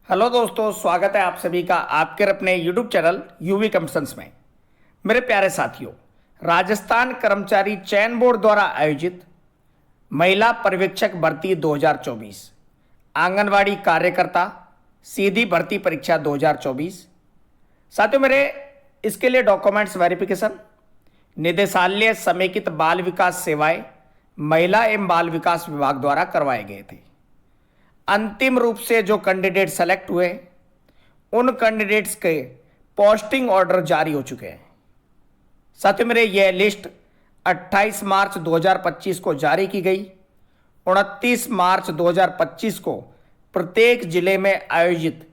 Hello दोस्तों, स्वागत है आप सभी का आपके अपने YouTube चैनल यूवी कंपसन्स में। मेरे प्यारे साथियों, राजस्थान कर्मचारी चयन बोर्ड द्वारा आयोजित महिला पर्यवेक्षक भर्ती 2024 आंगनवाड़ी कार्यकर्ता सीधी भर्ती परीक्षा 2024। साथियों, मेरे इसके लिए डॉक्यूमेंट्स वेरिफिकेशन निदेशालय समेकित बाल विकास सेवाएं महिला एवं बाल विकास विभाग द्वारा करवाए गए थे। अंतिम रूप से जो कैंडिडेट सेलेक्ट हुए उन कैंडिडेट्स के पोस्टिंग ऑर्डर जारी हो चुके हैं। साथियों, मेरे यह लिस्ट 28 मार्च 2025 को जारी की गई। 29 मार्च 2025 को प्रत्येक जिले में आयोजित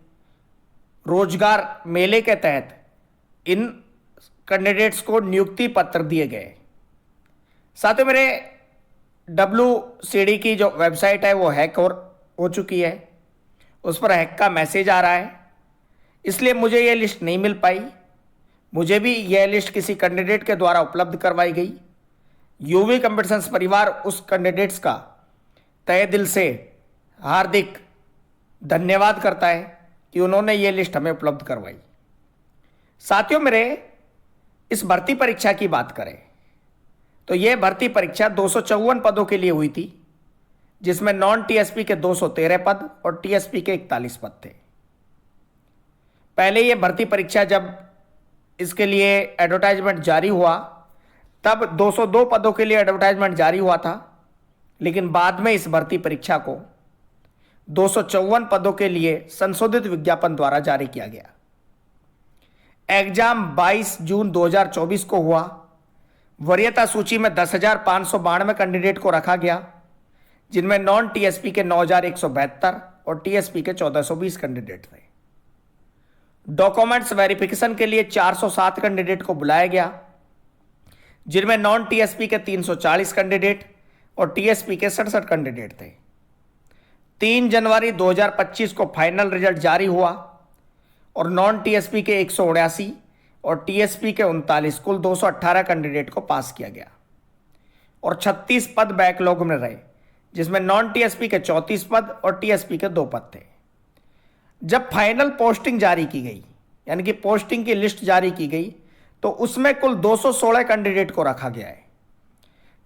रोजगार मेले के तहत इन कैंडिडेट्स को नियुक्ति पत्र दिए गए। साथियों, मेरे WCD की जो वेबसाइट है वो हैक हो चुकी है, उस पर हैक का मैसेज आ रहा है, इसलिए मुझे यह लिस्ट नहीं मिल पाई। मुझे भी यह लिस्ट किसी कैंडिडेट के द्वारा उपलब्ध करवाई गई। यूवी कंपटीशंस परिवार उस कैंडिडेट्स का तहे दिल से हार्दिक धन्यवाद करता है कि उन्होंने ये लिस्ट हमें उपलब्ध करवाई। साथियों, मेरे इस भर्ती परीक्षा की बात करें तो यह भर्ती परीक्षा 254 पदों के लिए हुई थी, जिसमें नॉन टीएसपी के 213 पद और टीएसपी के 41 पद थे। पहले यह भर्ती परीक्षा जब इसके लिए एडवर्टाइजमेंट जारी हुआ तब 202 पदों के लिए एडवर्टाइजमेंट जारी हुआ था, लेकिन बाद में इस भर्ती परीक्षा को 254 पदों के लिए संशोधित विज्ञापन द्वारा जारी किया गया। एग्जाम 22 जून 2024 को हुआ। वरीयता सूची में 10,592 कैंडिडेट को रखा गया, जिनमें नॉन टीएसपी के 9,172 और टीएसपी के 1,420 कैंडिडेट थे। डॉक्यूमेंट्स वेरिफिकेशन के लिए 407 कैंडिडेट को बुलाया गया, जिनमें नॉन टीएसपी के 340 कैंडिडेट और टीएसपी के 67 कैंडिडेट थे। 3 जनवरी 2025 को फाइनल रिजल्ट जारी हुआ और नॉन टीएसपी के 179 और टीएसपी के 39 कुल 218 कैंडिडेट को पास किया गया और 36 पद बैकलॉग में रहे, जिसमें नॉन टीएसपी के 34 पद और टीएसपी के 2 पद थे। जब फाइनल पोस्टिंग जारी की गई, यानी कि पोस्टिंग की लिस्ट जारी की गई, तो उसमें कुल 216 कैंडिडेट को रखा गया है,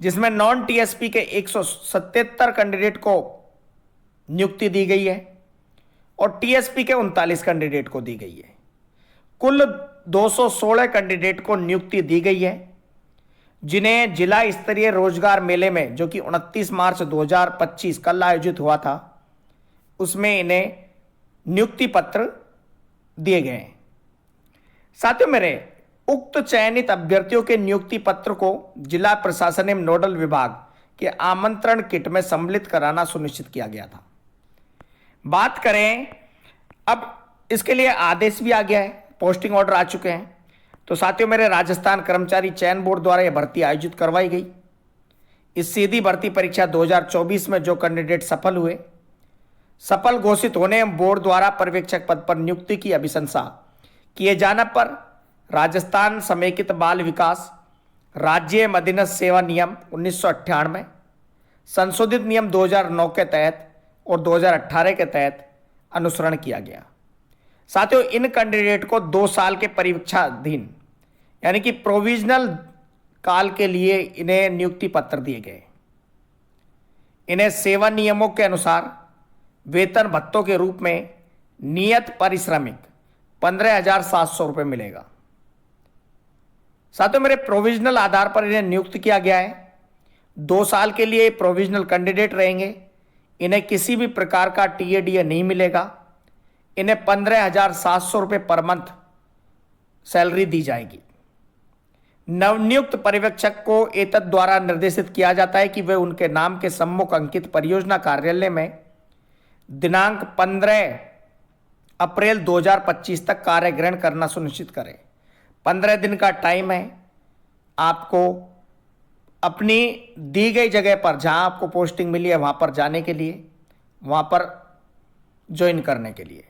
जिसमें नॉन टीएसपी के 177 कैंडिडेट को नियुक्ति दी गई है और टीएसपी के 39 कैंडिडेट को दी गई है। कुल 216 कैंडिडेट को नियुक्ति दी गई है, जिन्हें जिला स्तरीय रोजगार मेले में, जो कि 29 मार्च 2025 कल आयोजित हुआ था, उसमें इन्हें नियुक्ति पत्र दिए गए हैं। साथियों, मेरे उक्त चयनित अभ्यर्थियों के नियुक्ति पत्र को जिला प्रशासन एवं नोडल विभाग के आमंत्रण किट में सम्मिलित कराना सुनिश्चित किया गया था। बात करें, अब इसके लिए आदेश भी आ गया है, पोस्टिंग ऑर्डर आ चुके हैं। तो साथियों, मेरे राजस्थान कर्मचारी चयन बोर्ड द्वारा यह भर्ती आयोजित करवाई गई। इस सीधी भर्ती परीक्षा 2024 में जो कैंडिडेट सफल घोषित होने एवं बोर्ड द्वारा पर्यवेक्षक पद पर नियुक्ति की अभिशंसा किए जाने पर राजस्थान समेकित बाल विकास राज्य अधीनस्थ सेवा नियम 1998, संशोधित नियम 2009 के तहत और 2018 के तहत अनुसरण किया गया। साथियों, इन कैंडिडेट को 2 साल के परीक्षाधीन, यानी कि प्रोविजनल काल के लिए इन्हें नियुक्ति पत्र दिए गए। इन्हें सेवा नियमों के अनुसार वेतन भत्तों के रूप में नियत पारिश्रमिक 15,700 रुपये मिलेगा। साथियों, मेरे प्रोविजनल आधार पर इन्हें नियुक्त किया गया है। 2 साल के लिए प्रोविजनल कैंडिडेट रहेंगे। इन्हें किसी भी प्रकार का टीएडीए नहीं मिलेगा। इन्हें 15,700 रुपये पर मंथ सैलरी दी जाएगी। नवनियुक्त पर्यवेक्षक को एतद द्वारा निर्देशित किया जाता है कि वे उनके नाम के सम्मुख अंकित परियोजना कार्यालय में दिनांक 15 अप्रैल 2025 तक कार्य ग्रहण करना सुनिश्चित करें। 15 दिन का टाइम है आपको अपनी दी गई जगह पर, जहां आपको पोस्टिंग मिली है वहां पर जाने के लिए, वहां पर ज्वाइन करने के लिए।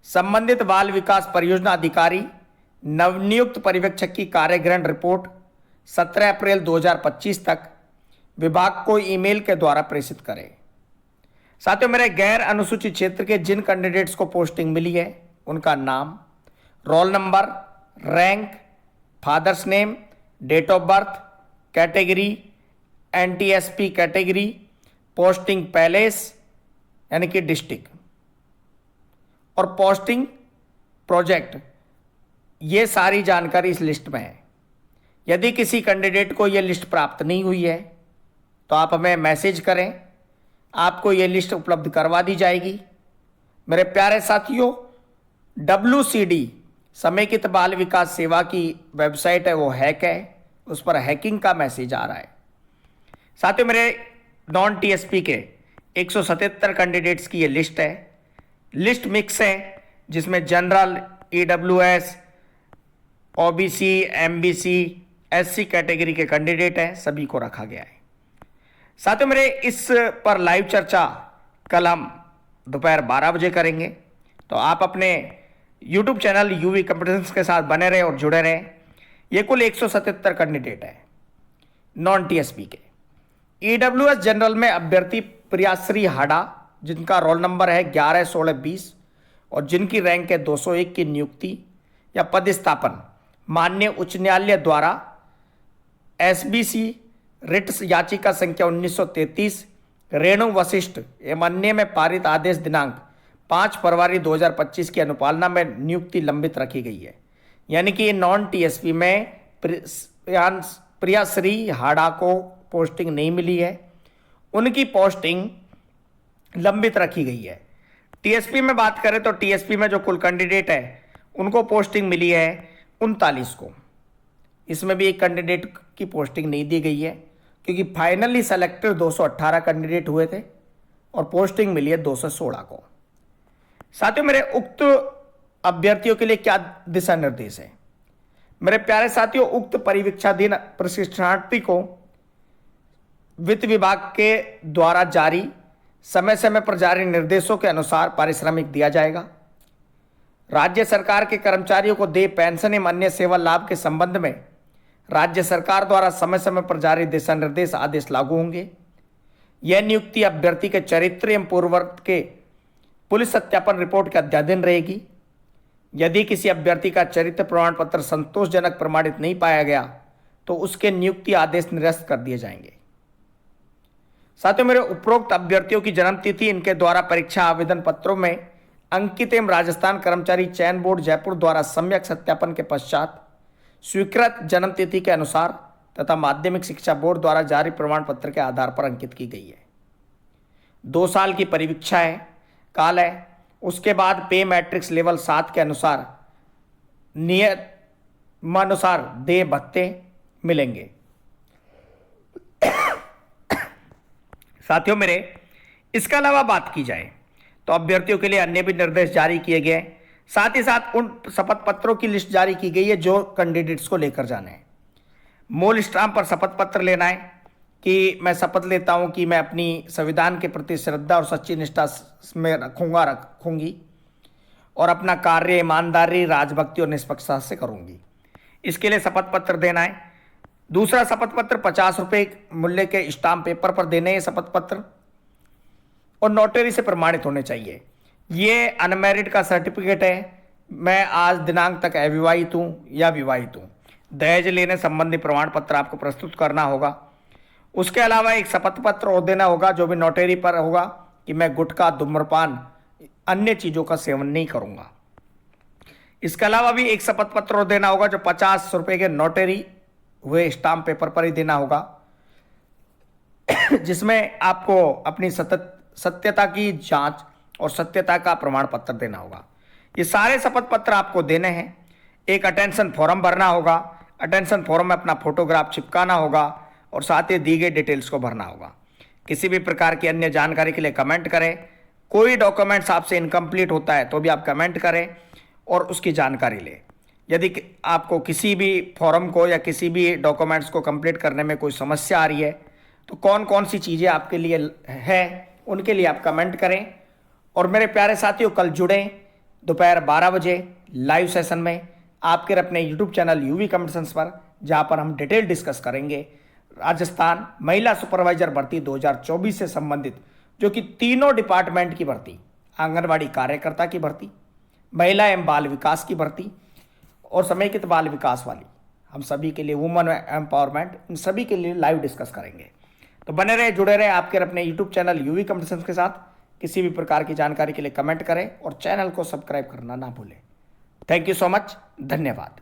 संबंधित बाल विकास परियोजना अधिकारी नवनियुक्त पर्यवेक्षक की कार्यग्रहण रिपोर्ट 17 अप्रैल 2025 तक विभाग को ईमेल के द्वारा प्रेषित करें। साथियों, मेरे गैर अनुसूचित क्षेत्र के जिन कैंडिडेट्स को पोस्टिंग मिली है उनका नाम, roll number, rank, father's name, date of birth, category, NTSP category, posting place यानी कि डिस्ट्रिक्ट, और पोस्टिंग प्रोजेक्ट, ये सारी जानकारी इस लिस्ट में है। यदि किसी कैंडिडेट को यह लिस्ट प्राप्त नहीं हुई है तो आप हमें मैसेज करें, आपको ये लिस्ट उपलब्ध करवा दी जाएगी। मेरे प्यारे साथियों, WCD समेकित बाल विकास सेवा की वेबसाइट है वो हैक है, उस पर हैकिंग का मैसेज आ रहा है। साथियों, मेरे नॉन टीएसपी के 177 कैंडिडेट्स की ये लिस्ट है। लिस्ट मिक्स है जिसमें general, EWS, OBC, MBC, SC category के कैंडिडेट हैं, सभी को रखा गया है। साथियों, मेरे इस पर लाइव चर्चा कल हम दोपहर 12 बजे करेंगे, तो आप अपने YouTube चैनल UV कंपटीशंस के साथ बने रहे और जुड़े रहे। ये कुल 177 कैंडिडेट है नॉन टीएसपी के। EWS जनरल में अभ्यर्थी प्रियाश्री हाड़ा, जिनका रोल नंबर है 11-16-20 और जिनकी रैंक है 201 की नियुक्ति या पदस्थापन माननीय उच्च न्यायालय द्वारा SBC रिट याचिका संख्या 1933 रेणु वशिष्ठ एवं अन्य में पारित आदेश दिनांक 5 फरवरी 2025 की अनुपालना में नियुक्ति लंबित रखी गई है। यानी कि नॉन टीएसपी में प्रियाश्री हाड़ा को पोस्टिंग नहीं मिली है, उनकी पोस्टिंग लंबित रखी गई है। टीएसपी में बात करें तो टीएसपी में जो कुल कैंडिडेट है उनको पोस्टिंग मिली है 39 को। इसमें भी एक कैंडिडेट की पोस्टिंग नहीं दी गई है क्योंकि फाइनली सेलेक्टेड 218 कैंडिडेट हुए थे और पोस्टिंग मिली है 216 को। साथियों, मेरे उक्त अभ्यर्थियों के लिए क्या दिशा निर्देश है? मेरे प्यारे साथियों, उक्त परिवीक्षाधीन प्रशिक्षणार्थी को वित्त विभाग के द्वारा जारी समय समय पर जारी निर्देशों के अनुसार पारिश्रमिक दिया जाएगा। राज्य सरकार के कर्मचारियों को देय पेंशन एवं अन्य सेवा लाभ के संबंध में राज्य सरकार द्वारा समय समय पर जारी दिशा निर्देश आदेश लागू होंगे। यह नियुक्ति अभ्यर्थी के चरित्र एवं पूर्ववर्त के पुलिस सत्यापन रिपोर्ट के अध्याधीन रहेगी। यदि किसी अभ्यर्थी का चरित्र प्रमाण पत्र संतोषजनक प्रमाणित नहीं पाया गया तो उसके नियुक्ति आदेश निरस्त कर दिए जाएंगे। साथियों, मेरे उपरोक्त अभ्यर्थियों की जन्मतिथि इनके द्वारा परीक्षा आवेदन पत्रों में अंकित एवं राजस्थान कर्मचारी चयन बोर्ड जयपुर द्वारा सम्यक सत्यापन के पश्चात स्वीकृत जन्मतिथि के अनुसार तथा माध्यमिक शिक्षा बोर्ड द्वारा जारी प्रमाण पत्र के आधार पर अंकित की गई है। 2 साल की परिवीक्षा है, काल है। उसके बाद पे मैट्रिक्स लेवल 7 के अनुसार नियमानुसार देय भत्ते मिलेंगे। साथियों, मेरे इसके अलावा बात की जाए तो अभ्यर्थियों के लिए अन्य भी निर्देश जारी किए गए। साथ ही साथ उन शपथ पत्रों की लिस्ट जारी की गई है जो कैंडिडेट्स को लेकर जाने हैं। मूल स्टाम्प पर शपथ पत्र लेना है कि मैं शपथ लेता हूं कि मैं अपनी संविधान के प्रति श्रद्धा और सच्ची निष्ठा में रखूंगी और अपना कार्य ईमानदारी, राजभक्ति और निष्पक्षता से करूंगी। इसके लिए शपथ पत्र देना है। दूसरा शपथ पत्र 50 रुपये मूल्य के स्टाम्प पेपर पर देने हैं शपथ पत्र और नोटरी से प्रमाणित होने चाहिए। ये अनमैरिड का सर्टिफिकेट है, मैं आज दिनांक तक अविवाहित हूँ या विवाहित हूँ। दहेज लेने संबंधी प्रमाण पत्र आपको प्रस्तुत करना होगा। उसके अलावा एक शपथ पत्र और देना होगा जो भी नोटरी पर होगा कि मैं गुटखा, धूम्रपान, अन्य चीज़ों का सेवन नहीं करूँगा। इसके अलावा भी एक शपथ पत्र और देना होगा जो 50 रुपये के नोटरी हुए स्टाम्प पेपर पर ही देना होगा, जिसमें आपको अपनी सत्यता की जांच और सत्यता का प्रमाण पत्र देना होगा। ये सारे शपथ पत्र आपको देने हैं। एक अटेंशन फॉर्म भरना होगा, अटेंशन फॉर्म में अपना फोटोग्राफ चिपकाना होगा और साथ ही दी गई डिटेल्स को भरना होगा। किसी भी प्रकार की अन्य जानकारी के लिए कमेंट करें। कोई डॉक्यूमेंट्स आपसे इनकम्प्लीट होता है तो भी आप कमेंट करें और उसकी जानकारी लें। यदि आपको किसी भी फॉर्म को या किसी भी डॉक्यूमेंट्स को कंप्लीट करने में कोई समस्या आ रही है तो कौन कौन सी चीज़ें आपके लिए है उनके लिए आप कमेंट करें। और मेरे प्यारे साथियों, कल जुड़ें दोपहर 12 बजे लाइव सेशन में आपके अपने YouTube चैनल UV कंपटीशंस पर, जहां पर हम डिटेल डिस्कस करेंगे राजस्थान महिला सुपरवाइजर भर्ती 2024 से संबंधित जो कि तीनों डिपार्टमेंट की भर्ती, आंगनबाड़ी कार्यकर्ता की भर्ती, महिला एवं बाल विकास की भर्ती और समेकित बाल विकास वाली, हम सभी के लिए वुमेन एम्पावरमेंट, इन सभी के लिए लाइव डिस्कस करेंगे। तो बने रहे, जुड़े रहे आपके अपने यूट्यूब चैनल यूवी कॉम्पिटिशन्स के साथ। किसी भी प्रकार की जानकारी के लिए कमेंट करें और चैनल को सब्सक्राइब करना ना भूलें। थैंक यू सो मच, धन्यवाद।